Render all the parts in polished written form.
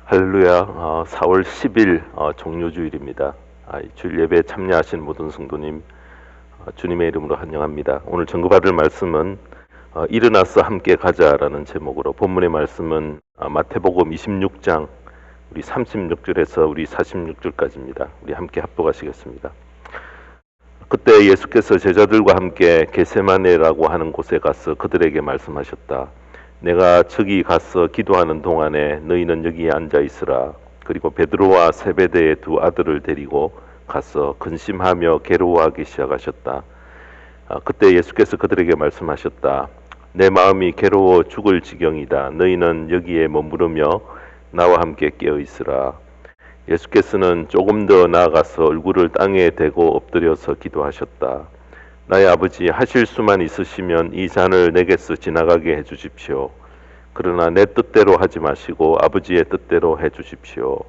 할렐루야. 4월 10일 종료주일입니다. 주일 예배에 참여하신 모든 성도님 주님의 이름으로 환영합니다. 오늘 전급받을 말씀은 일어나서 함께 가자라는 제목으로, 본문의 말씀은 마태복음 26장 우리 36절에서 우리 46절까지입니다. 우리 함께 합독하시겠습니다. 그때 예수께서 제자들과 함께 겟세마네라고 하는 곳에 가서 그들에게 말씀하셨다. 내가 저기 가서 기도하는 동안에 너희는 여기에 앉아 있으라. 그리고 베드로와 세베대의 두 아들을 데리고 가서 근심하며 괴로워하기 시작하셨다. 그때 예수께서 그들에게 말씀하셨다. 내 마음이 괴로워 죽을 지경이다. 너희는 여기에 머무르며 나와 함께 깨어 있으라. 예수께서는 조금 더 나아가서 얼굴을 땅에 대고 엎드려서 기도하셨다. 나의 아버지, 하실 수만 있으시면 이 잔을 내게서 지나가게 해주십시오. 그러나 내 뜻대로 하지 마시고 아버지의 뜻대로 해주십시오.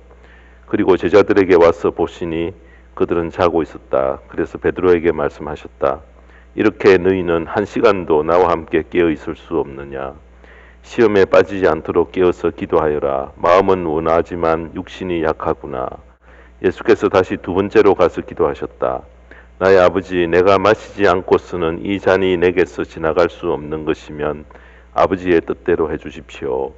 그리고 제자들에게 와서 보시니 그들은 자고 있었다. 그래서 베드로에게 말씀하셨다. 이렇게 너희는 1시간도 나와 함께 깨어 있을 수 없느냐? 시험에 빠지지 않도록 깨어서 기도하여라. 마음은 원하지만 육신이 약하구나. 예수께서 다시 두 번째로 가서 기도하셨다. 나의 아버지, 내가 마시지 않고서는 이 잔이 내게서 지나갈 수 없는 것이면 아버지의 뜻대로 해주십시오.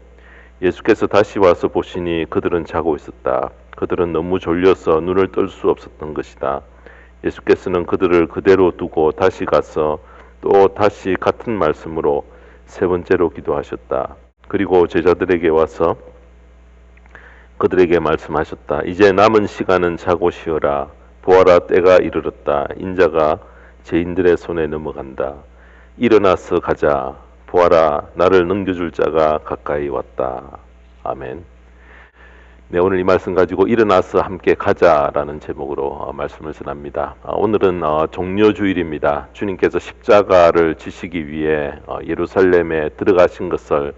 예수께서 다시 와서 보시니 그들은 자고 있었다. 그들은 너무 졸려서 눈을 뜰 수 없었던 것이다. 예수께서는 그들을 그대로 두고 다시 가서 또 다시 같은 말씀으로 세 번째로 기도하셨다. 그리고 제자들에게 와서 그들에게 말씀하셨다. 이제 남은 시간은 자고 쉬어라. 보아라, 때가 이르렀다. 인자가 죄인들의 손에 넘어간다. 일어나서 가자. 보아라, 나를 넘겨줄 자가 가까이 왔다. 아멘. 네, 오늘 이 말씀 가지고 일어나서 함께 가자라는 제목으로 말씀을 전합니다. 오늘은 종료주일입니다. 주님께서 십자가를 지시기 위해 예루살렘에 들어가신 것을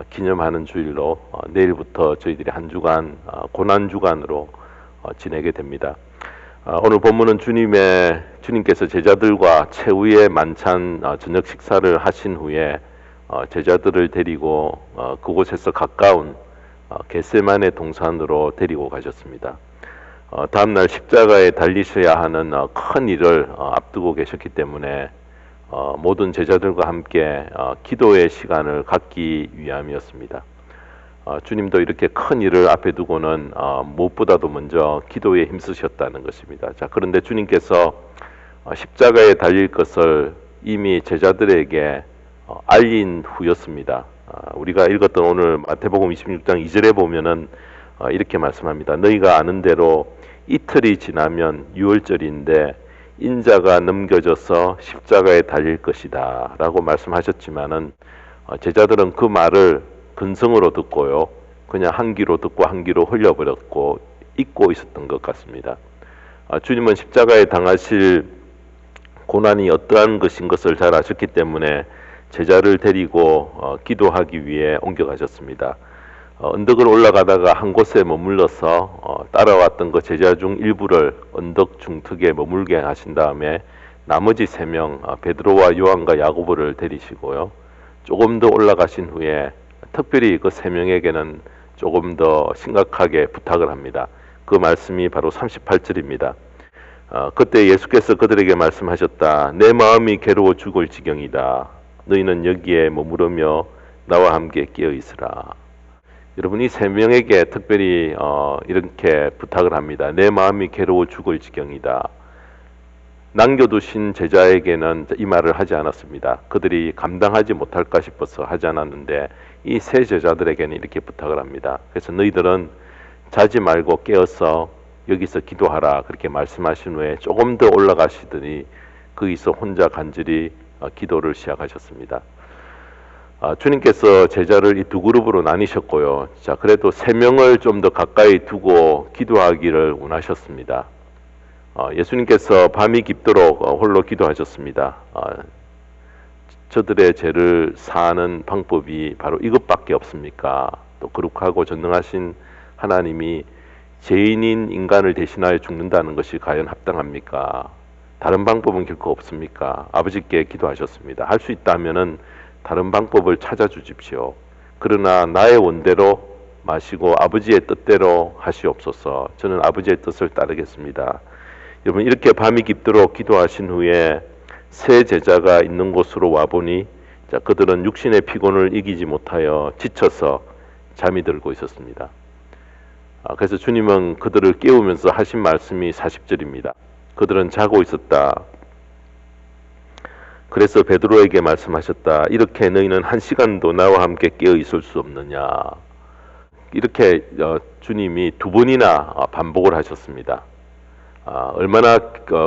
기념하는 주일로 내일부터 저희들이 한 주간 고난주간으로 지내게 됩니다. 오늘 본문은 주님께서 제자들과 최후의 만찬 저녁 식사를 하신 후에 제자들을 데리고 그곳에서 가까운 겟세마네 동산으로 데리고 가셨습니다. 다음날 십자가에 달리셔야 하는 큰 일을 앞두고 계셨기 때문에 모든 제자들과 함께 기도의 시간을 갖기 위함이었습니다. 주님도 이렇게 큰 일을 앞에 두고는 무엇보다도 먼저 기도에 힘쓰셨다는 것입니다. 자, 그런데 주님께서 십자가에 달릴 것을 이미 제자들에게 알린 후였습니다. 우리가 읽었던 오늘 마태복음 26장 2절에 보면은 이렇게 말씀합니다. 너희가 아는 대로 이틀이 지나면 유월절인데 인자가 넘겨져서 십자가에 달릴 것이다 라고 말씀하셨지만은 제자들은 그 말을 근성으로 듣고요, 그냥 한 귀로 듣고 한 귀로 흘려버렸고 잊고 있었던 것 같습니다. 주님은 십자가에 당하실 고난이 어떠한 것인 것을 잘 아셨기 때문에 제자를 데리고 기도하기 위해 옮겨가셨습니다. 언덕을 올라가다가 한 곳에 머물러서 따라왔던 그 제자 중 일부를 언덕 중턱에 머물게 하신 다음에 나머지 3명 베드로와 요한과 야고보를 데리시고요, 조금 더 올라가신 후에 특별히 그 3명에게는 조금 더 심각하게 부탁을 합니다. 그 말씀이 바로 38절입니다. 그때 예수께서 그들에게 말씀하셨다. 내 마음이 괴로워 죽을 지경이다. 너희는 여기에 머무르며 나와 함께 깨어 있으라. 여러분, 이 3명에게 특별히 이렇게 부탁을 합니다. 내 마음이 괴로워 죽을 지경이다. 남겨두신 제자에게는 이 말을 하지 않았습니다. 그들이 감당하지 못할까 싶어서 하지 않았는데 이 세 제자들에게는 이렇게 부탁을 합니다. 그래서 너희들은 자지 말고 깨어서 여기서 기도하라 그렇게 말씀하신 후에 조금 더 올라가시더니 거기서 혼자 간절히 기도를 시작하셨습니다. 주님께서 제자를 이 두 그룹으로 나뉘셨고요. 자, 그래도 3명을 좀 더 가까이 두고 기도하기를 원하셨습니다. 예수님께서 밤이 깊도록 홀로 기도하셨습니다. 저들의 죄를 사하는 방법이 바로 이것밖에 없습니까? 또 거룩하고 전능하신 하나님이 죄인인 인간을 대신하여 죽는다는 것이 과연 합당합니까? 다른 방법은 결코 없습니까? 아버지께 기도하셨습니다. 할 수 있다면은 다른 방법을 찾아주십시오. 그러나 나의 원대로 마시고 아버지의 뜻대로 하시옵소서. 저는 아버지의 뜻을 따르겠습니다. 여러분, 이렇게 밤이 깊도록 기도하신 후에 세 제자가 있는 곳으로 와보니 그들은 육신의 피곤을 이기지 못하여 지쳐서 잠이 들고 있었습니다. 그래서 주님은 그들을 깨우면서 하신 말씀이 40절입니다. 그들은 자고 있었다. 그래서 베드로에게 말씀하셨다. 이렇게 너희는 1시간도 나와 함께 깨어 있을 수 없느냐. 이렇게 주님이 2번이나 반복을 하셨습니다. 얼마나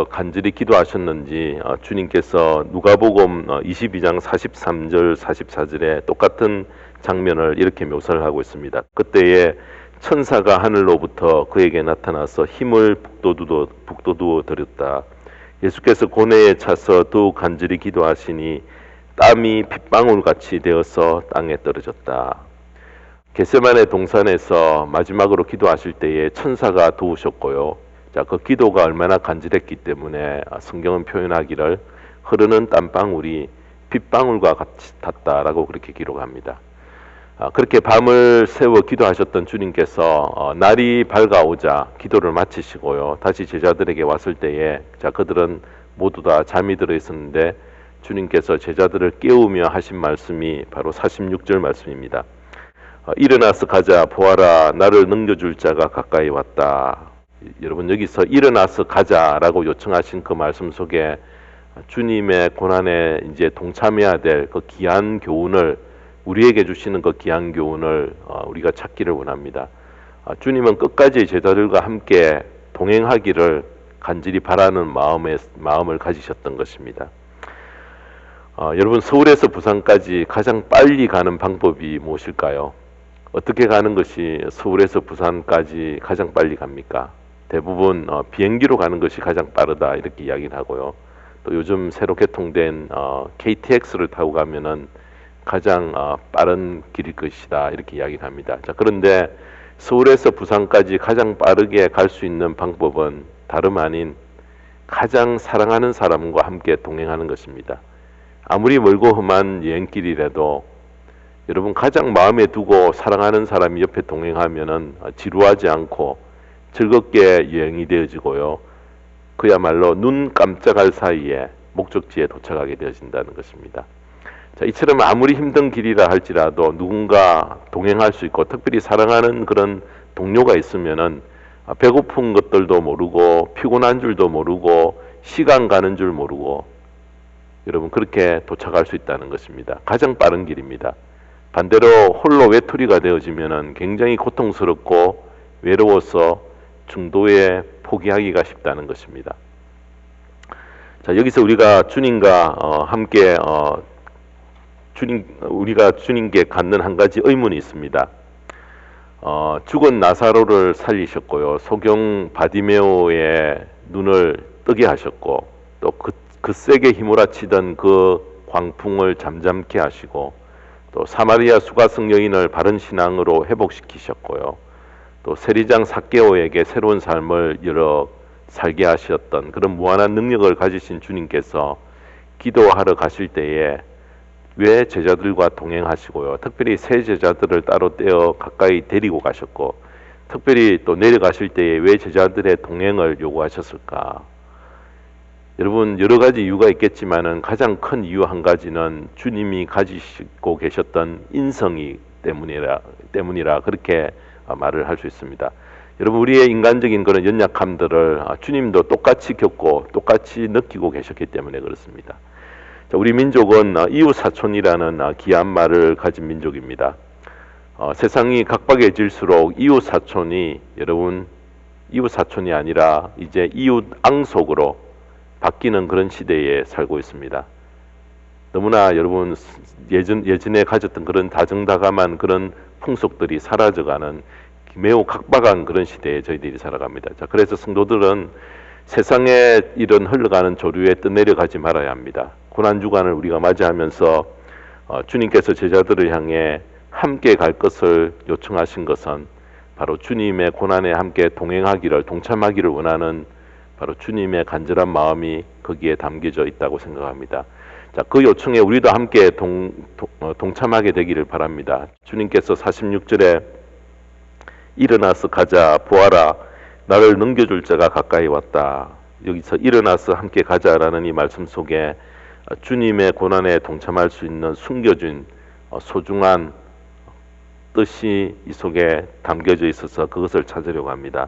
간절히 기도하셨는지 주님께서 누가복음 22장 43절 44절에 똑같은 장면을 이렇게 묘사를 하고 있습니다. 그때에 천사가 하늘로부터 그에게 나타나서 힘을 북돋워 드렸다. 예수께서 고뇌에 차서 더욱 간절히 기도하시니 땀이 핏방울같이 되어서 땅에 떨어졌다. 겟세마네 동산에서 마지막으로 기도하실 때에 천사가 도우셨고요. 그 기도가 얼마나 간절했기 때문에 성경은 표현하기를 흐르는 땀방울이 핏방울과 같이 탔다라고 그렇게 기록합니다. 그렇게 밤을 새워 기도하셨던 주님께서 날이 밝아오자 기도를 마치시고요. 다시 제자들에게 왔을 때에 그들은 모두 다 잠이 들어 있었는데 주님께서 제자들을 깨우며 하신 말씀이 바로 46절 말씀입니다. 일어나서 가자. 보아라, 나를 넘겨줄 자가 가까이 왔다. 여러분, 여기서 일어나서 가자라고 요청하신 그 말씀 속에 주님의 고난에 이제 동참해야 될 그 귀한 교훈을, 우리에게 주시는 그 귀한 교훈을 우리가 찾기를 원합니다. 주님은 끝까지 제자들과 함께 동행하기를 간절히 바라는 마음을 가지셨던 것입니다. 여러분, 서울에서 부산까지 가장 빨리 가는 방법이 무엇일까요? 어떻게 가는 것이 서울에서 부산까지 가장 빨리 갑니까? 대부분 비행기로 가는 것이 가장 빠르다 이렇게 이야기를 하고요. 또 요즘 새로 개통된 KTX를 타고 가면은 가장 빠른 길일 것이다 이렇게 이야기를 합니다. 그런데 서울에서 부산까지 가장 빠르게 갈 수 있는 방법은 다름 아닌 가장 사랑하는 사람과 함께 동행하는 것입니다. 아무리 멀고 험한 여행길이라도 여러분, 가장 마음에 두고 사랑하는 사람이 옆에 동행하면은 지루하지 않고 즐겁게 여행이 되어지고요. 그야말로 눈 깜짝할 사이에 목적지에 도착하게 되어진다는 것입니다. 이처럼 아무리 힘든 길이라 할지라도 누군가 동행할 수 있고, 특별히 사랑하는 그런 동료가 있으면은 배고픈 것들도 모르고 피곤한 줄도 모르고 시간 가는 줄 모르고 여러분, 그렇게 도착할 수 있다는 것입니다. 가장 빠른 길입니다. 반대로 홀로 외톨이가 되어지면은 굉장히 고통스럽고 외로워서 중도에 포기하기가 쉽다는 것입니다. 여기서 우리가 주님과 함께 우리가 주님께 갖는 한 가지 의문이 있습니다. 죽은 나사로를 살리셨고요. 소경 바디메오의 눈을 뜨게 하셨고, 또 그 세게 휘몰아치던 그 광풍을 잠잠케 하시고, 또 사마리아 수가성 여인을 바른 신앙으로 회복시키셨고요. 또 세리장 삭개오에게 새로운 삶을 열어 살게 하셨던 그런 무한한 능력을 가지신 주님께서 기도하러 가실 때에 왜 제자들과 동행하시고요. 특별히 세 제자들을 따로 떼어 가까이 데리고 가셨고, 특별히 또 내려가실 때에 왜 제자들의 동행을 요구하셨을까? 여러분, 여러 가지 이유가 있겠지만은 가장 큰 이유 한 가지는 주님이 가지시고 계셨던 인성이 때문이라 그렇게 말을 할 수 있습니다. 여러분, 우리의 인간적인 그런 연약함들을 주님도 똑같이 겪고 똑같이 느끼고 계셨기 때문에 그렇습니다. 우리 민족은 이웃사촌이라는 귀한 말을 가진 민족입니다. 세상이 각박해질수록 이웃사촌이, 여러분, 이웃사촌이 아니라 이제 이웃앙속으로 바뀌는 그런 시대에 살고 있습니다. 너무나 여러분, 예전에 가졌던 그런 다정다감한 그런 풍속들이 사라져가는 매우 각박한 그런 시대에 저희들이 살아갑니다. 그래서 성도들은 세상에 이런 흘러가는 조류에 떠내려가지 말아야 합니다. 고난주간을 우리가 맞이하면서 주님께서 제자들을 향해 함께 갈 것을 요청하신 것은 바로 주님의 고난에 함께 동행하기를, 동참하기를 원하는 바로 주님의 간절한 마음이 거기에 담겨져 있다고 생각합니다. 그 요청에 우리도 함께 동참하게 되기를 바랍니다. 주님께서 46절에 일어나서 가자, 보아라, 나를 넘겨줄 자가 가까이 왔다. 여기서 일어나서 함께 가자라는 이 말씀 속에 주님의 고난에 동참할 수 있는 숨겨진 소중한 뜻이 이 속에 담겨져 있어서 그것을 찾으려고 합니다.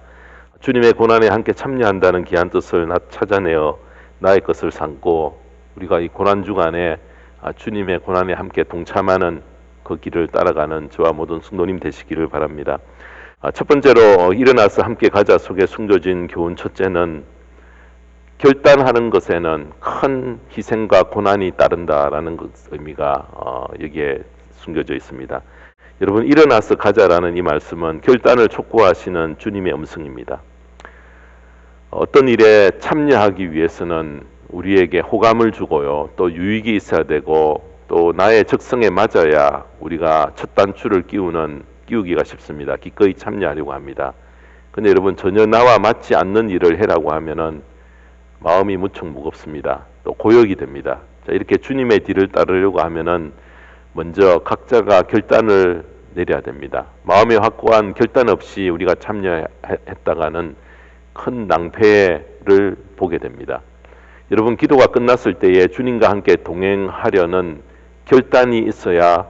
주님의 고난에 함께 참여한다는 귀한 뜻을 찾아내어 나의 것을 삼고 우리가 이 고난 주간에 주님의 고난에 함께 동참하는 그 길을 따라가는 저와 모든 성도님 되시기를 바랍니다. 첫 번째로 일어나서 함께 가자 속에 숨겨진 교훈 첫째는 결단하는 것에는 큰 희생과 고난이 따른다라는 의미가 여기에 숨겨져 있습니다. 여러분, 일어나서 가자라는 이 말씀은 결단을 촉구하시는 주님의 음성입니다. 어떤 일에 참여하기 위해서는 우리에게 호감을 주고요, 또 유익이 있어야 되고 또 나의 적성에 맞아야 우리가 첫 단추를 끼우기가 쉽습니다. 기꺼이 참여하려고 합니다. 근데 여러분, 전혀 나와 맞지 않는 일을 해라고 하면은 마음이 무척 무겁습니다. 또 고역이 됩니다. 자, 이렇게 주님의 뒤를 따르려고 하면은 먼저 각자가 결단을 내려야 됩니다. 마음의 확고한 결단 없이 우리가 참여했다가는 큰 낭패를 보게 됩니다. 여러분, 기도가 끝났을 때에 주님과 함께 동행하려는 결단이 있어야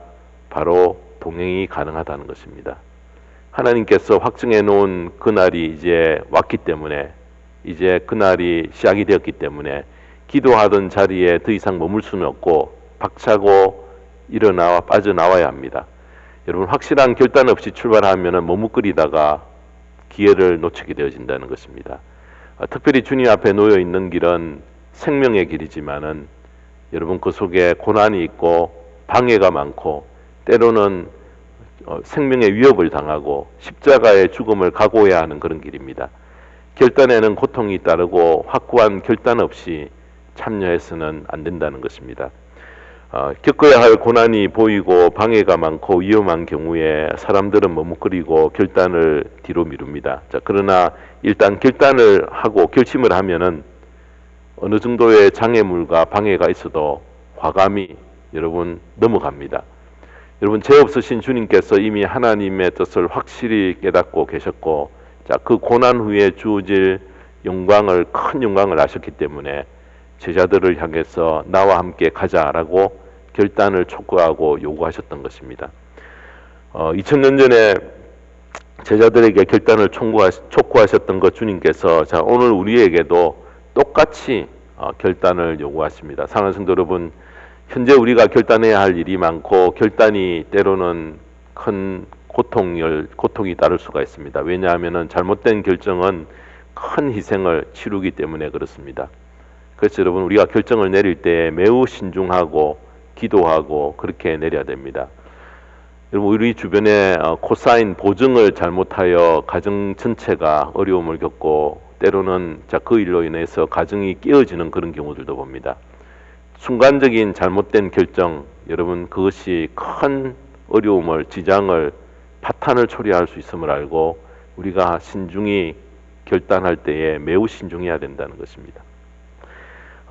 바로 동행이 가능하다는 것입니다. 하나님께서 확정해 놓은 그날이 이제 왔기 때문에, 이제 그날이 시작이 되었기 때문에 기도하던 자리에 더 이상 머물 수는 없고 박차고 일어나와 빠져나와야 합니다. 여러분, 확실한 결단 없이 출발하면 머뭇거리다가 기회를 놓치게 되어진다는 것입니다. 특별히 주님 앞에 놓여 있는 길은 생명의 길이지만은 여러분, 그 속에 고난이 있고 방해가 많고 때로는 생명의 위협을 당하고 십자가의 죽음을 각오해야 하는 그런 길입니다. 결단에는 고통이 따르고 확고한 결단 없이 참여해서는 안 된다는 것입니다. 겪어야 할 고난이 보이고 방해가 많고 위험한 경우에 사람들은 머뭇거리고 결단을 뒤로 미룹니다. 자, 그러나 일단 결단을 하고 결심을 하면은 어느 정도의 장애물과 방해가 있어도 과감히 여러분 넘어갑니다. 여러분, 죄 없으신 주님께서 이미 하나님의 뜻을 확실히 깨닫고 계셨고, 자, 그 고난 후에 주어질 영광을, 큰 영광을 아셨기 때문에 제자들을 향해서 나와 함께 가자라고 결단을 촉구하고 요구하셨던 것입니다. 2000년 전에 제자들에게 결단을 촉구하셨던 것 주님께서 자, 오늘 우리에게도 똑같이 결단을 요구하십니다. 사랑하는 성도 여러분, 현재 우리가 결단해야 할 일이 많고 결단이 때로는 큰 고통이 따를 수가 있습니다. 왜냐하면 잘못된 결정은 큰 희생을 치르기 때문에 그렇습니다. 그래서 여러분, 우리가 결정을 내릴 때 매우 신중하고 기도하고 그렇게 내려야 됩니다. 여러분, 우리 주변에 코사인 보증을 잘못하여 가정 전체가 어려움을 겪고 때로는 그 일로 인해서 가정이 깨어지는 그런 경우들도 봅니다. 순간적인 잘못된 결정, 여러분, 그것이 큰 어려움을, 지장을, 파탄을 초래할 수 있음을 알고 우리가 신중히 결단할 때에 매우 신중해야 된다는 것입니다.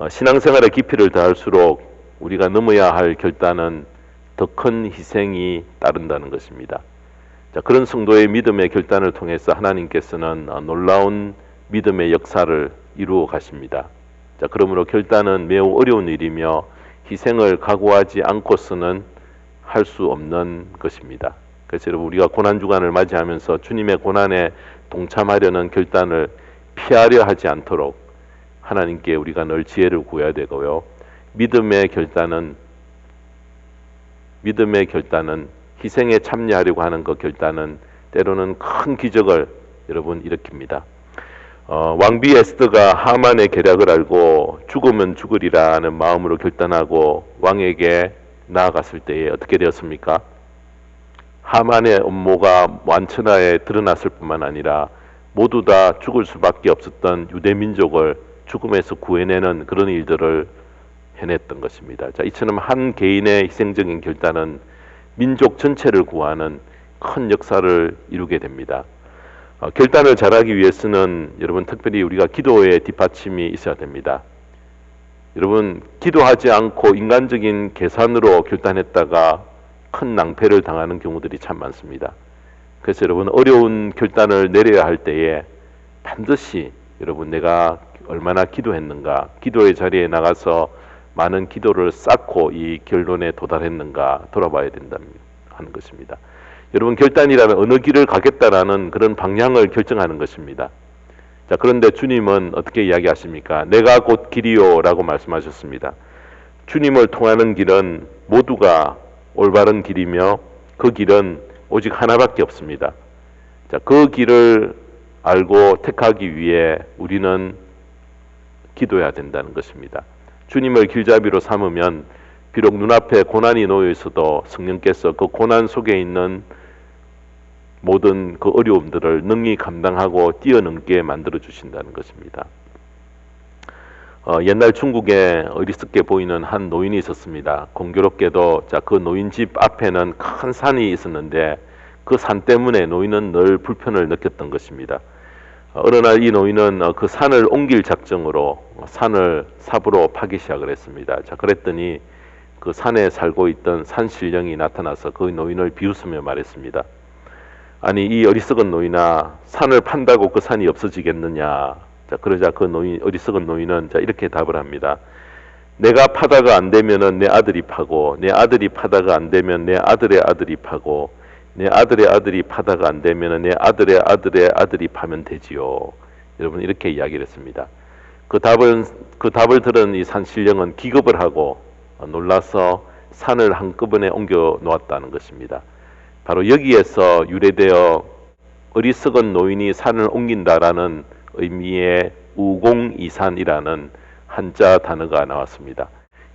신앙생활의 깊이를 더할수록 우리가 넘어야 할 결단은 더 큰 희생이 따른다는 것입니다. 자, 그런 성도의 믿음의 결단을 통해서 하나님께서는 놀라운 믿음의 역사를 이루어 가십니다. 자, 그러므로 결단은 매우 어려운 일이며 희생을 각오하지 않고서는 할 수 없는 것입니다. 그래서 여러분, 우리가 고난주간을 맞이하면서 주님의 고난에 동참하려는 결단을 피하려 하지 않도록 하나님께 우리가 늘 지혜를 구해야 되고요. 믿음의 결단은 희생에 참여하려고 하는 그 결단은 때로는 큰 기적을 여러분 일으킵니다. 왕비 에스더가 하만의 계략을 알고 죽으면 죽으리라는 마음으로 결단하고 왕에게 나아갔을 때에 어떻게 되었습니까? 하만의 음모가 완천하에 드러났을 뿐만 아니라 모두 다 죽을 수밖에 없었던 유대 민족을 죽음에서 구해내는 그런 일들을 해냈던 것입니다. 자, 이처럼 한 개인의 희생적인 결단은 민족 전체를 구하는 큰 역사를 이루게 됩니다. 결단을 잘하기 위해서는 여러분, 특별히 우리가 기도의 뒷받침이 있어야 됩니다. 여러분, 기도하지 않고 인간적인 계산으로 결단했다가 큰 낭패를 당하는 경우들이 참 많습니다. 그래서 여러분 어려운 결단을 내려야 할 때에 반드시 여러분 내가 얼마나 기도했는가, 기도의 자리에 나가서 많은 기도를 쌓고 이 결론에 도달했는가 돌아봐야 된다 하는 것입니다. 여러분 결단이라면 어느 길을 가겠다라는 그런 방향을 결정하는 것입니다. 자, 그런데 주님은 어떻게 이야기하십니까? 내가 곧 길이요 라고 말씀하셨습니다. 주님을 통하는 길은 모두가 올바른 길이며 그 길은 오직 하나밖에 없습니다. 자, 그 길을 알고 택하기 위해 우리는 기도해야 된다는 것입니다. 주님을 길잡이로 삼으면 비록 눈앞에 고난이 놓여 있어도 성령께서 그 고난 속에 있는 모든 그 어려움들을 능히 감당하고 뛰어넘게 만들어 주신다는 것입니다. 옛날 중국에 어리석게 보이는 한 노인이 있었습니다. 공교롭게도 그 노인 집 앞에는 큰 산이 있었는데 그 산 때문에 노인은 늘 불편을 느꼈던 것입니다. 어느 날 이 노인은 그 산을 옮길 작정으로 산을 삽으로 파기 시작을 했습니다. 자, 그랬더니 그 산에 살고 있던 산신령이 나타나서 그 노인을 비웃으며 말했습니다. 아니, 이 어리석은 노인아, 산을 판다고 그 산이 없어지겠느냐. 자, 그러자 그 어리석은 노인은 이렇게 답을 합니다. 내가 파다가 안 되면은 내 아들이 파고, 내 아들이 파다가 안 되면 내 아들의 아들이 파고, 내 아들의 아들이 파다가 안 되면은 내 아들의 아들의 아들이 파면 되지요. 여러분 이렇게 이야기를 했습니다. 그 답을 들은 이 산신령은 기겁을 하고 놀라서 산을 한꺼번에 옮겨 놓았다는 것입니다. 바로 여기에서 유래되어 어리석은 노인이 산을 옮긴다라는 의미의 우공이산이라는 한자 단어가 나왔습니다.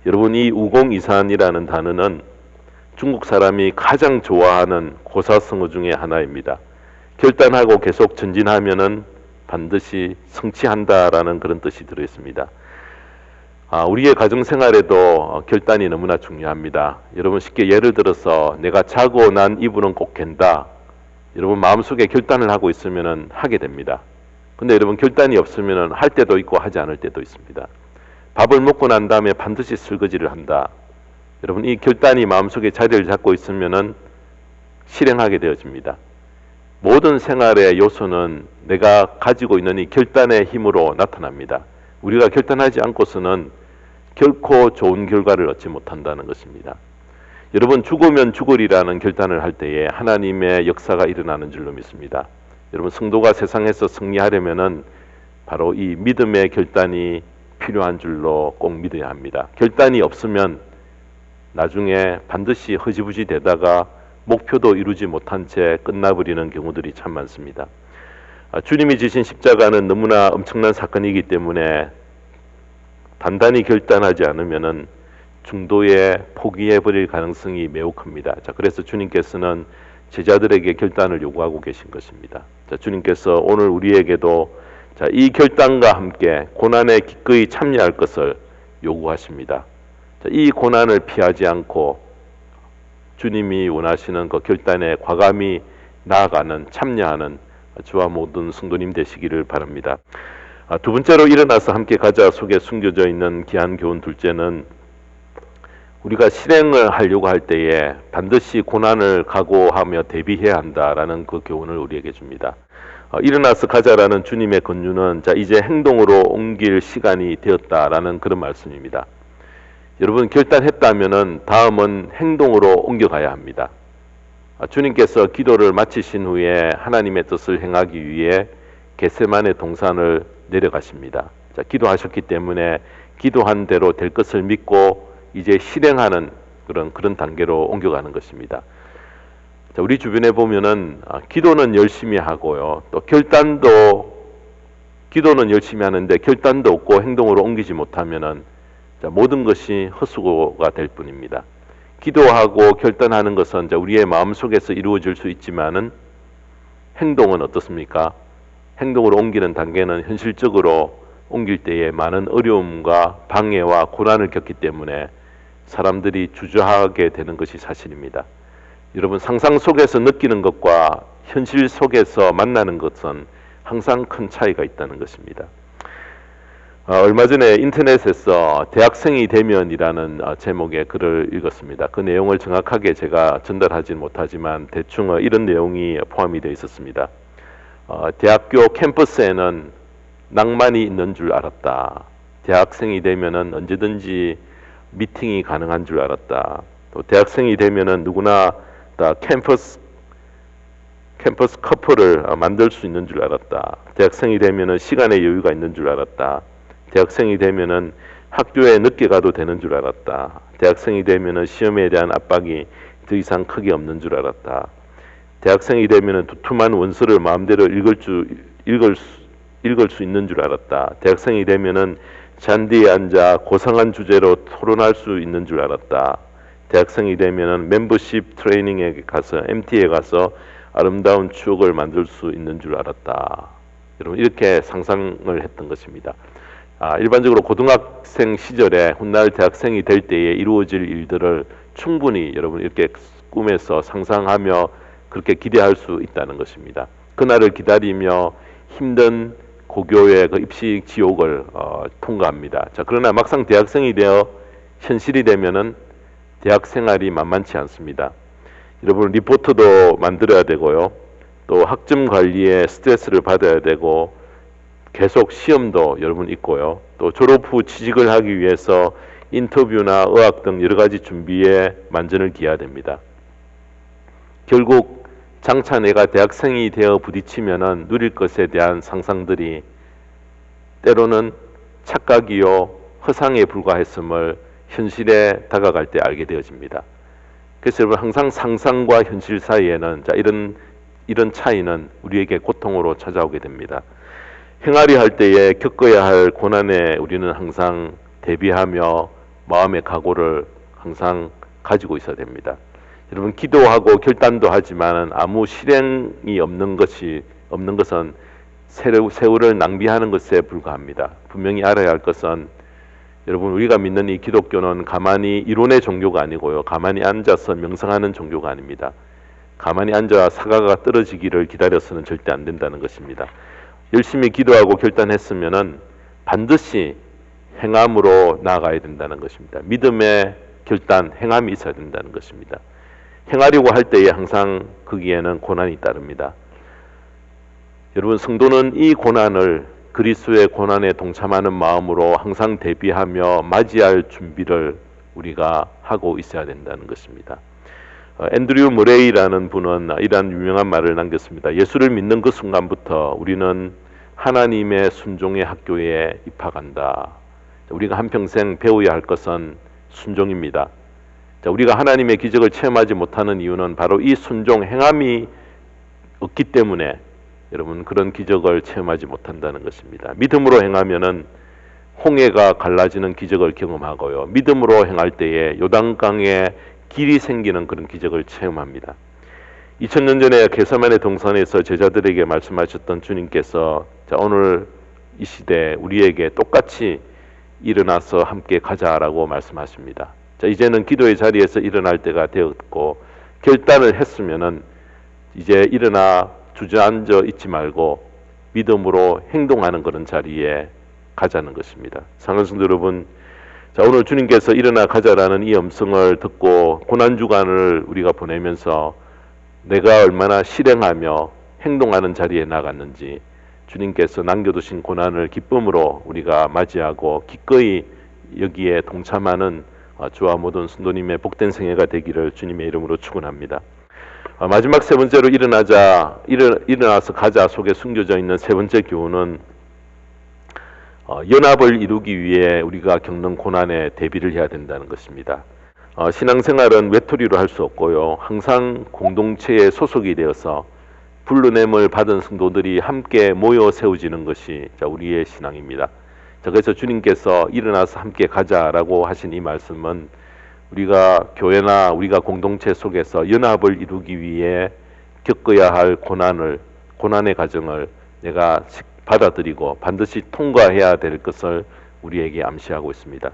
여러분 이 우공이산이라는 단어는 중국 사람이 가장 좋아하는 고사성어 중에 하나입니다. 결단하고 계속 전진하면은 반드시 성취한다라는 그런 뜻이 들어있습니다. 우리의 가정생활에도 결단이 너무나 중요합니다. 여러분 쉽게 예를 들어서 내가 자고 난 이불은 꼭 갠다. 여러분 마음속에 결단을 하고 있으면은 하게 됩니다. 근데 여러분 결단이 없으면은 할 때도 있고 하지 않을 때도 있습니다. 밥을 먹고 난 다음에 반드시 설거지를 한다. 여러분 이 결단이 마음속에 자리를 잡고 있으면은 실행하게 되어집니다. 모든 생활의 요소는 내가 가지고 있는 이 결단의 힘으로 나타납니다. 우리가 결단하지 않고서는 결코 좋은 결과를 얻지 못한다는 것입니다. 여러분 죽으면 죽으리라는 결단을 할 때에 하나님의 역사가 일어나는 줄로 믿습니다. 여러분 성도가 세상에서 승리하려면은 바로 이 믿음의 결단이 필요한 줄로 꼭 믿어야 합니다. 결단이 없으면 나중에 반드시 허지부지 되다가 목표도 이루지 못한 채 끝나버리는 경우들이 참 많습니다. 주님이 지신 십자가는 너무나 엄청난 사건이기 때문에 단단히 결단하지 않으면은 중도에 포기해버릴 가능성이 매우 큽니다. 자, 그래서 주님께서는 제자들에게 결단을 요구하고 계신 것입니다. 자, 주님께서 오늘 우리에게도 이 결단과 함께 고난에 기꺼이 참여할 것을 요구하십니다. 자, 이 고난을 피하지 않고 주님이 원하시는 그 결단에 과감히 나아가는 참여하는 저와 모든 성도님 되시기를 바랍니다. 두 번째로 일어나서 함께 가자 속에 숨겨져 있는 귀한 교훈 둘째는 우리가 실행을 하려고 할 때에 반드시 고난을 각오하며 대비해야 한다라는 그 교훈을 우리에게 줍니다. 일어나서 가자라는 주님의 권유는 이제 행동으로 옮길 시간이 되었다라는 그런 말씀입니다. 여러분 결단했다면은 다음은 행동으로 옮겨가야 합니다. 주님께서 기도를 마치신 후에 하나님의 뜻을 행하기 위해 겟세마네 동산을 내려가십니다. 자, 기도하셨기 때문에 기도한 대로 될 것을 믿고 이제 실행하는 그런 단계로 옮겨가는 것입니다. 자, 우리 주변에 보면은 기도는 열심히 하고요. 또 기도는 열심히 하는데 결단도 없고 행동으로 옮기지 못하면은 모든 것이 헛수고가 될 뿐입니다. 기도하고 결단하는 것은 우리의 마음속에서 이루어질 수 있지만은 행동은 어떻습니까? 행동으로 옮기는 단계는 현실적으로 옮길 때에 많은 어려움과 방해와 고난을 겪기 때문에 사람들이 주저하게 되는 것이 사실입니다. 여러분 상상 속에서 느끼는 것과 현실 속에서 만나는 것은 항상 큰 차이가 있다는 것입니다. 얼마 전에 인터넷에서 대학생이 되면이라는 제목의 글을 읽었습니다. 그 내용을 정확하게 제가 전달하지는 못하지만 대충 이런 내용이 포함이 되어 있었습니다. 대학교 캠퍼스에는 낭만이 있는 줄 알았다. 대학생이 되면은 언제든지 미팅이 가능한 줄 알았다. 또 대학생이 되면은 누구나 다 캠퍼스 커플을 만들 수 있는 줄 알았다. 대학생이 되면은 시간의 여유가 있는 줄 알았다. 대학생이 되면은 학교에 늦게 가도 되는 줄 알았다. 대학생이 되면은 시험에 대한 압박이 더 이상 크게 없는 줄 알았다. 대학생이 되면은 두툼한 원서를 마음대로 읽을 수 있는 줄 알았다. 대학생이 되면은 잔디에 앉아 고상한 주제로 토론할 수 있는 줄 알았다. 대학생이 되면은 멤버십 트레이닝에 가서 MT에 가서 아름다운 추억을 만들 수 있는 줄 알았다. 여러분 이렇게 상상을 했던 것입니다. 일반적으로 고등학생 시절에 훗날 대학생이 될 때에 이루어질 일들을 충분히 여러분 이렇게 꿈에서 상상하며 그렇게 기대할 수 있다는 것입니다. 그날을 기다리며 힘든 고교의 그 입시 지옥을 통과합니다. 자, 그러나 막상 대학생이 되어 현실이 되면은 대학 생활이 만만치 않습니다. 여러분 리포트도 만들어야 되고요. 또 학점 관리에 스트레스를 받아야 되고 계속 시험도 여러분 있고요. 또 졸업 후 취직을 하기 위해서 인터뷰나 의학 등 여러 가지 준비에 만전을 기해야 됩니다. 결국 장차 내가 대학생이 되어 부딪히면은 누릴 것에 대한 상상들이 때로는 착각이요 허상에 불과했음을 현실에 다가갈 때 알게 되어집니다. 그래서 여러분 항상 상상과 현실 사이에는 이런 차이는 우리에게 고통으로 찾아오게 됩니다. 행하리 할 때에 겪어야 할 고난에 우리는 항상 대비하며 마음의 각오를 항상 가지고 있어야 됩니다. 여러분 기도하고 결단도 하지만 아무 실행이 없는 것은 세월을 낭비하는 것에 불과합니다. 분명히 알아야 할 것은 여러분 우리가 믿는 이 기독교는 가만히 이론의 종교가 아니고요. 가만히 앉아서 명상하는 종교가 아닙니다. 가만히 앉아 사과가 떨어지기를 기다려서는 절대 안 된다는 것입니다. 열심히 기도하고 결단했으면은 반드시 행함으로 나아가야 된다는 것입니다. 믿음의 결단, 행함이 있어야 된다는 것입니다. 행하려고 할 때에 항상 거기에는 고난이 따릅니다. 여러분 성도는 이 고난을 그리스도의 고난에 동참하는 마음으로 항상 대비하며 맞이할 준비를 우리가 하고 있어야 된다는 것입니다. 앤드류 머레이라는 분은 이러한 유명한 말을 남겼습니다. 예수를 믿는 그 순간부터 우리는 하나님의 순종의 학교에 입학한다. 우리가 한평생 배워야 할 것은 순종입니다. 우리가 하나님의 기적을 체험하지 못하는 이유는 바로 이 순종 행함이 없기 때문에 여러분 그런 기적을 체험하지 못한다는 것입니다. 믿음으로 행하면은 홍해가 갈라지는 기적을 경험하고요. 믿음으로 행할 때에 요단강에 길이 생기는 그런 기적을 체험합니다. 2000년 전에 겟세마네 동산에서 제자들에게 말씀하셨던 주님께서 오늘 이 시대 우리에게 똑같이 일어나서 함께 가자라고 말씀하십니다. 이제는 기도의 자리에서 일어날 때가 되었고 결단을 했으면은 이제 일어나 주저앉아 있지 말고 믿음으로 행동하는 그런 자리에 가자는 것입니다. 사랑하는 성도 여러분, 오늘 주님께서 일어나 가자라는 이 음성을 듣고 고난주간을 우리가 보내면서 내가 얼마나 실행하며 행동하는 자리에 나갔는지 주님께서 남겨두신 고난을 기쁨으로 우리가 맞이하고 기꺼이 여기에 동참하는 주와 모든 성도님의 복된 생애가 되기를 주님의 이름으로 축원합니다. 마지막 세 번째로 일어나서 가자 속에 숨겨져 있는 세 번째 교훈은 연합을 이루기 위해 우리가 겪는 고난에 대비를 해야 된다는 것입니다. 신앙생활은 외톨이로 할 수 없고요. 항상 공동체에 소속이 되어서 불러냄을 받은 성도들이 함께 모여 세워지는 것이 우리의 신앙입니다. 그래서 주님께서 일어나서 함께 가자라고 하신 이 말씀은 우리가 교회나 우리가 공동체 속에서 연합을 이루기 위해 겪어야 할 고난의 과정을 내가 받아들이고 반드시 통과해야 될 것을 우리에게 암시하고 있습니다.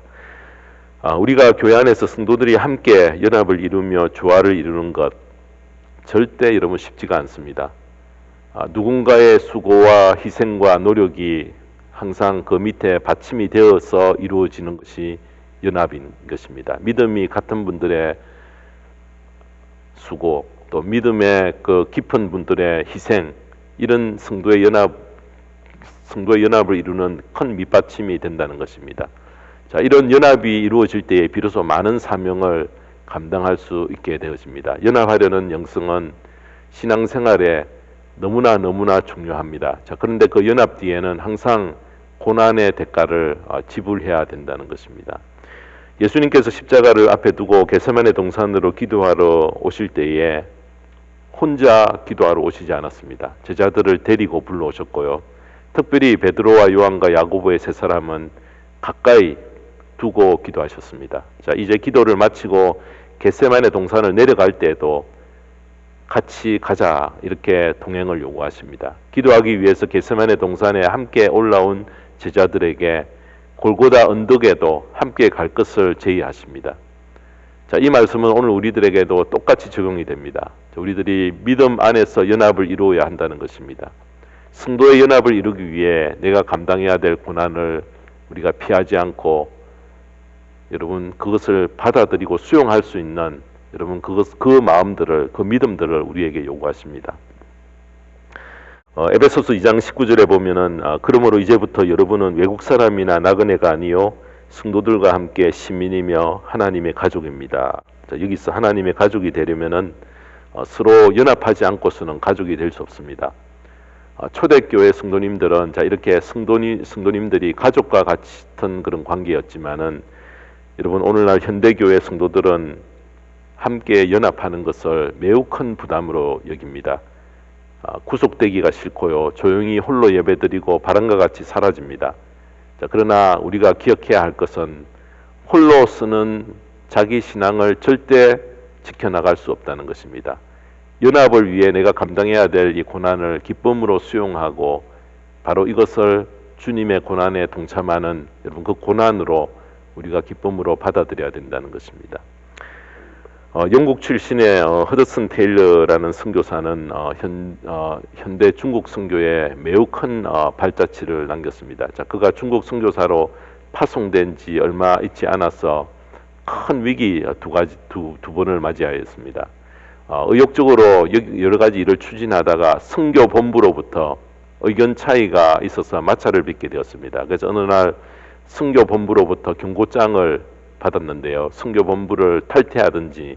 우리가 교회 안에서 성도들이 함께 연합을 이루며 조화를 이루는 것 절대 여러분 쉽지가 않습니다. 누군가의 수고와 희생과 노력이 항상 그 밑에 받침이 되어서 이루어지는 것이 연합인 것입니다. 믿음이 같은 분들의 수고, 또 믿음의 그 깊은 분들의 희생, 이런 성도의 연합을 이루는 큰 밑받침이 된다는 것입니다. 자, 이런 연합이 이루어질 때에 비로소 많은 사명을 감당할 수 있게 되어집니다. 연합하려는 영성은 신앙생활에 너무나 중요합니다. 자, 그런데 그 연합 뒤에는 항상 고난의 대가를 지불해야 된다는 것입니다. 예수님께서 십자가를 앞에 두고 겟세마네 동산으로 기도하러 오실 때에 혼자 기도하러 오시지 않았습니다. 제자들을 데리고 불러오셨고요. 특별히 베드로와 요한과 야고보의 세 사람은 가까이 두고 기도하셨습니다. 자, 이제 기도를 마치고 겟세마네 동산을 내려갈 때에도 같이 가자, 이렇게 동행을 요구하십니다. 기도하기 위해서 겟세마네 동산에 함께 올라온 제자들에게 골고다 언덕에도 함께 갈 것을 제의하십니다. 자, 이 말씀은 오늘 우리들에게도 똑같이 적용이 됩니다. 우리들이 믿음 안에서 연합을 이루어야 한다는 것입니다. 성도의 연합을 이루기 위해 내가 감당해야 될 고난을 우리가 피하지 않고, 여러분, 그것을 받아들이고 수용할 수 있는, 여러분, 그 마음들을, 그 믿음들을 우리에게 요구하십니다. 에베소서 2장 19절에 보면은 그러므로 이제부터 여러분은 외국 사람이나 나그네가 아니요 성도들과 함께 시민이며 하나님의 가족입니다. 자, 여기서 하나님의 가족이 되려면은 서로 연합하지 않고서는 가족이 될 수 없습니다. 초대교회 성도님들은 자, 이렇게 성도님들이 가족과 같은 그런 관계였지만은, 여러분, 오늘날 현대교회 성도들은 함께 연합하는 것을 매우 큰 부담으로 여깁니다. 구속되기가 싫고요, 조용히 홀로 예배드리고 바람과 같이 사라집니다. 자, 그러나 우리가 기억해야 할 것은 홀로서는 자기 신앙을 절대 지켜나갈 수 없다는 것입니다. 연합을 위해 내가 감당해야 될 이 고난을 기쁨으로 수용하고, 바로 이것을 주님의 고난에 동참하는, 여러분, 그 고난으로 우리가 기쁨으로 받아들여야 된다는 것입니다. 영국 출신의 허드슨 테일러라는 선교사는 현대 중국 선교에 매우 큰 발자취를 남겼습니다. 자, 그가 중국 선교사로 파송된 지 얼마 있지 않아서 큰 위기 두 번을 맞이하였습니다. 의욕적으로 여러 가지 일을 추진하다가 선교 본부로부터 의견 차이가 있어서 마찰을 빚게 되었습니다. 그래서 어느 날 선교 본부로부터 경고장을 받았는데요. 선교 본부를 탈퇴하든지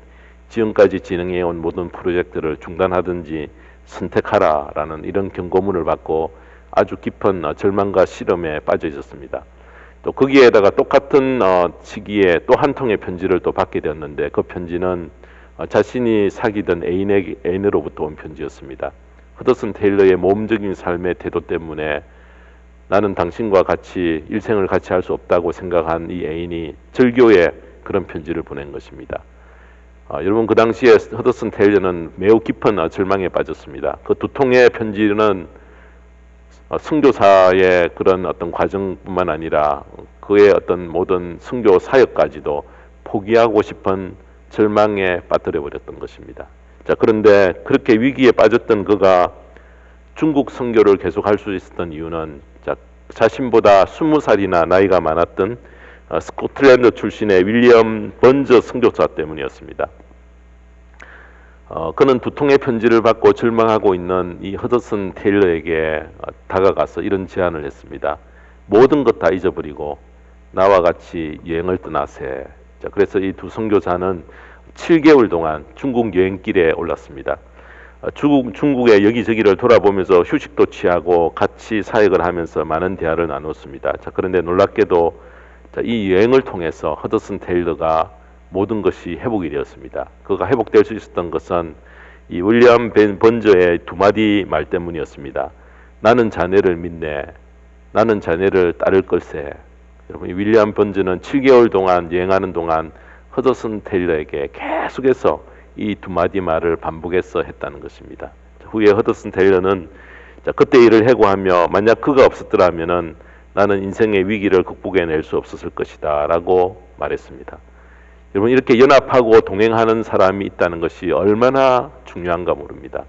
지금까지 진행해온 모든 프로젝트를 중단하든지 선택하라라는 이런 경고문을 받고 아주 깊은 절망과 실험에 빠져 있었습니다. 또 거기에다가 똑같은 시기에 또 한 통의 편지를 또 받게 되었는데, 그 편지는 자신이 사귀던 애인으로부터 온 편지였습니다. 허드슨 테일러의 모험적인 삶의 태도 때문에 나는 당신과 같이 일생을 같이 할 수 없다고 생각한 이 애인이 절교에 그런 편지를 보낸 것입니다. 여러분, 그 당시에 허드슨 테일러는 매우 깊은 절망에 빠졌습니다. 그 두 통의 편지는 선교사의 그런 어떤 과정뿐만 아니라 그의 어떤 모든 선교 사역까지도 포기하고 싶은 절망에 빠뜨려 버렸던 것입니다. 자, 그런데 그렇게 위기에 빠졌던 그가 중국 선교를 계속할 수 있었던 이유는 자신보다 20살이나 나이가 많았던 스코틀랜드 출신의 윌리엄 번저 선교사 때문이었습니다. 그는 두 통의 편지를 받고 절망하고 있는 이 허드슨 테일러에게 다가가서 이런 제안을 했습니다. 모든 것 다 잊어버리고 나와 같이 여행을 떠나세. 자, 그래서 이 두 선교사는 7개월 동안 중국 여행길에 올랐습니다. 중국의 여기저기를 돌아보면서 휴식도 취하고 같이 사역을 하면서 많은 대화를 나눴습니다. 자, 그런데 놀랍게도 이 여행을 통해서 허드슨 테일러가 모든 것이 회복이 되었습니다. 그가 회복될 수 있었던 것은 이 윌리엄 번저의 두 마디 말 때문이었습니다. 나는 자네를 믿네. 나는 자네를 따를 걸세. 여러분, 윌리엄 번저는 7개월 동안 여행하는 동안 허드슨 테일러에게 계속해서 이 두 마디 말을 반복해서 했다는 것입니다. 후에 허드슨 테일러는 그때 일을 해고하며 만약 그가 없었더라면은 나는 인생의 위기를 극복해낼 수 없었을 것이다 라고 말했습니다. 여러분, 이렇게 연합하고 동행하는 사람이 있다는 것이 얼마나 중요한가 모릅니다.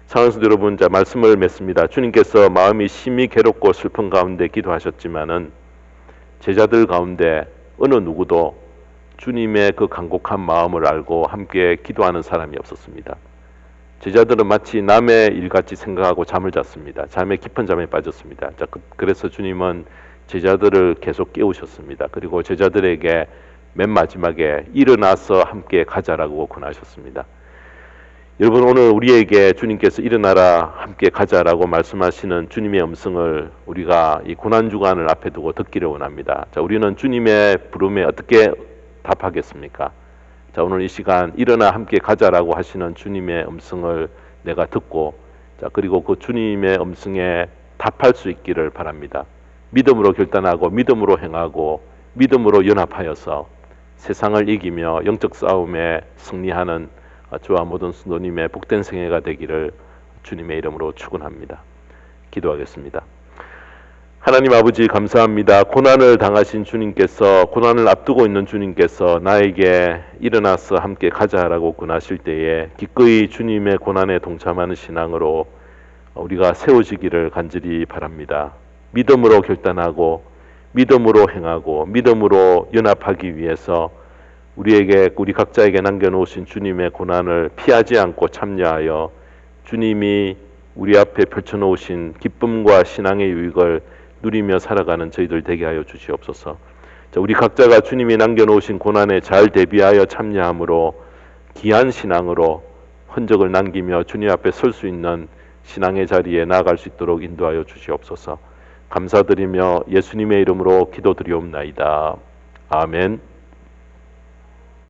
사랑하는 성도 여러분, 자 말씀을 맺습니다. 주님께서 마음이 심히 괴롭고 슬픈 가운데 기도하셨지만은 제자들 가운데 어느 누구도 주님의 그 간곡한 마음을 알고 함께 기도하는 사람이 없었습니다. 제자들은 마치 남의 일같이 생각하고 잠을 잤습니다. 깊은 잠에 빠졌습니다. 자, 그래서 주님은 제자들을 계속 깨우셨습니다. 그리고 제자들에게 맨 마지막에 일어나서 함께 가자라고 권하셨습니다. 여러분, 오늘 우리에게 주님께서 일어나라 함께 가자라고 말씀하시는 주님의 음성을 우리가 이 고난주간을 앞에 두고 듣기를 원합니다. 자, 우리는 주님의 부름에 어떻게 답하겠습니까? 자, 오늘 이 시간 일어나 함께 가자라고 하시는 주님의 음성을 내가 듣고, 자, 그리고 그 주님의 음성에 답할 수 있기를 바랍니다. 믿음으로 결단하고 믿음으로 행하고 믿음으로 연합하여서 세상을 이기며 영적 싸움에 승리하는 저와 모든 성도님의 복된 생애가 되기를 주님의 이름으로 축원합니다. 기도하겠습니다. 하나님 아버지, 감사합니다. 고난을 당하신 주님께서, 고난을 앞두고 있는 주님께서 나에게 일어나서 함께 가자라고 권하실 때에 기꺼이 주님의 고난에 동참하는 신앙으로 우리가 세워지기를 간절히 바랍니다. 믿음으로 결단하고 믿음으로 행하고 믿음으로 연합하기 위해서 우리 각자에게 남겨놓으신 주님의 고난을 피하지 않고 참여하여 주님이 우리 앞에 펼쳐놓으신 기쁨과 신앙의 유익을 누리며 살아가는 저희들 되게 하여 주시옵소서. 자, 우리 각자가 주님이 남겨놓으신 고난에 잘 대비하여 참여함으로 귀한 신앙으로 흔적을 남기며 주님 앞에 설 수 있는 신앙의 자리에 나아갈 수 있도록 인도하여 주시옵소서. 감사드리며 예수님의 이름으로 기도드리옵나이다. 아멘.